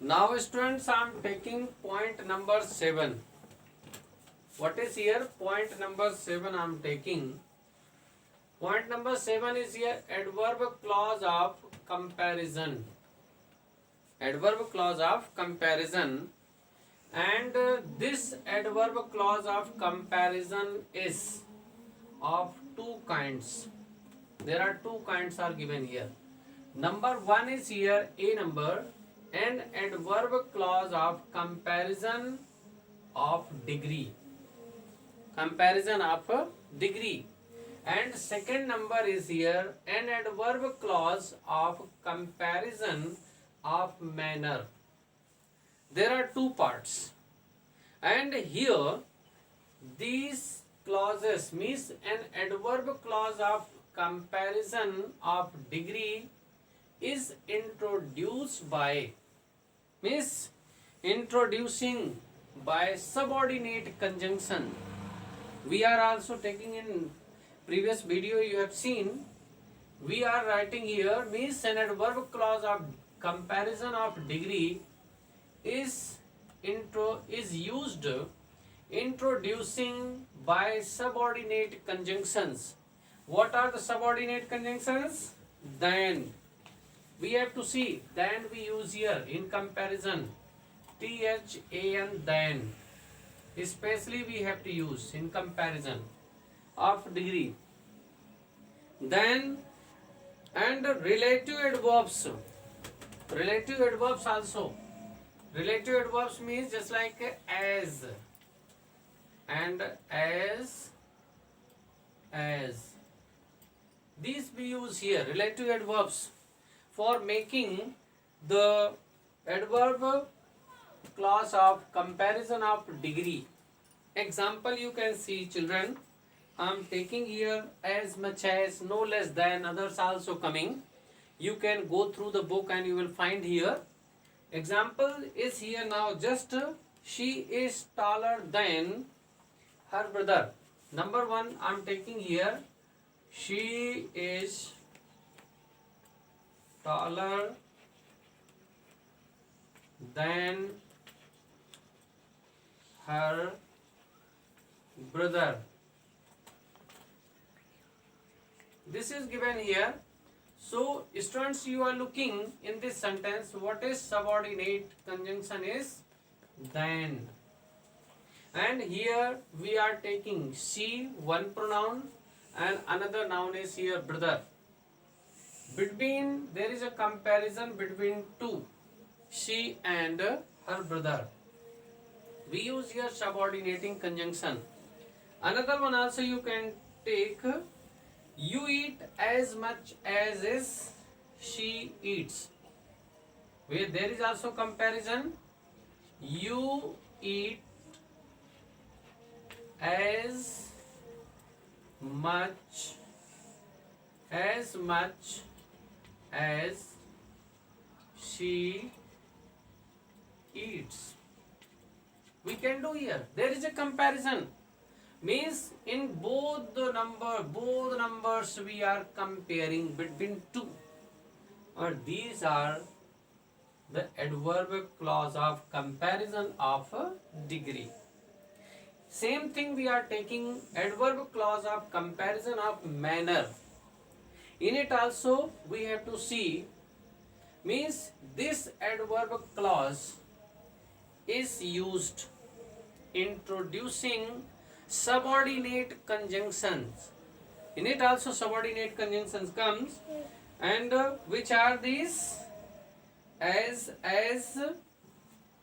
Now students, I am taking point number 7. What is here? Point number 7 I am taking. Point number 7 is here adverb clause of comparison. Adverb clause of comparison. And this adverb clause of comparison is of two kinds. There are two kinds are given here. Number 1 is here A number, an adverb clause of comparison of degree. Comparison of degree. And second number is here an adverb clause of comparison of manner. There are two parts. And here these clauses means an adverb clause of comparison of degree is introduced by means introducing by subordinate conjunction. We are also taking in previous video you have seen, we are writing here means an adverb clause of comparison of degree is used introducing by subordinate conjunctions. What are the subordinate conjunctions? Then we have to see, then we use here in comparison, THAN, then especially we have to use in comparison of degree. Then and relative adverbs also. Relative adverbs means just like as and as. These we use here, relative adverbs, for making the adverb clause of comparison of degree. Example you can see, children. I am taking here as much as, no less than, others also coming. You can go through the book and you will find here. Example is here now, just she is taller than her brother. Number 1 I am taking here, she is taller than her brother. This is given here. So students, you are looking in this sentence, what is subordinate conjunction is than. And here we are taking she, one pronoun, and another noun is here brother. Between, there is a comparison between two, she and her brother. We use here subordinating conjunction. Another one also you can take, you eat as much as is she eats. Where there is also comparison, you eat as much as she eats. We can do here, there is a comparison, means in both numbers we are comparing between two, or these are the adverb clause of comparison of degree. Same thing we are taking adverb clause of comparison of manner. In it also we have to see, means this adverb clause is used introducing subordinate conjunctions. In it also subordinate conjunctions comes, and which are these? As,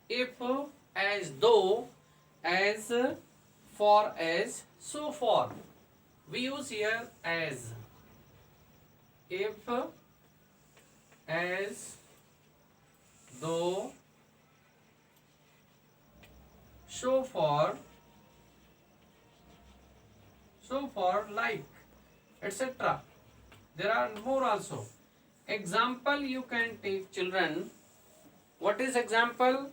if, as though, as, for, as, so for. We use here as, if, as, though, so for, like, etc. There are more also. Example you can take, children. What is example?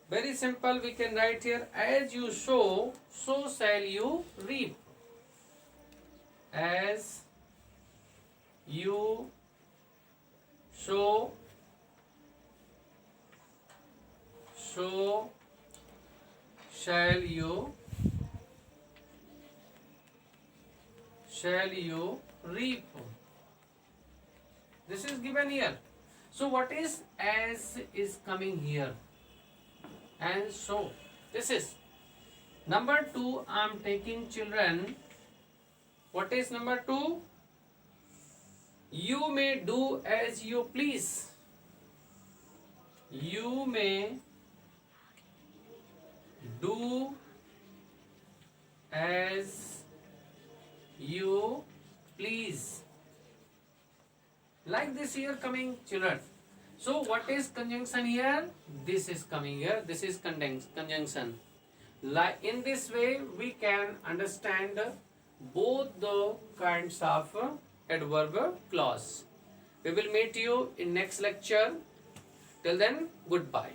Very simple, we can write here, as you sow, so shall you reap. As you sow, so shall you reap. This is given here. So what is as is coming here? And so this is number 2. I am taking children. What is number 2? You may do as you please. You may do as you please. Like this here coming children. So what is conjunction here? This is coming here. This is conjunction. Like in this way we can understand both the kinds of adverb clause. We will meet you in next lecture. Till then, goodbye.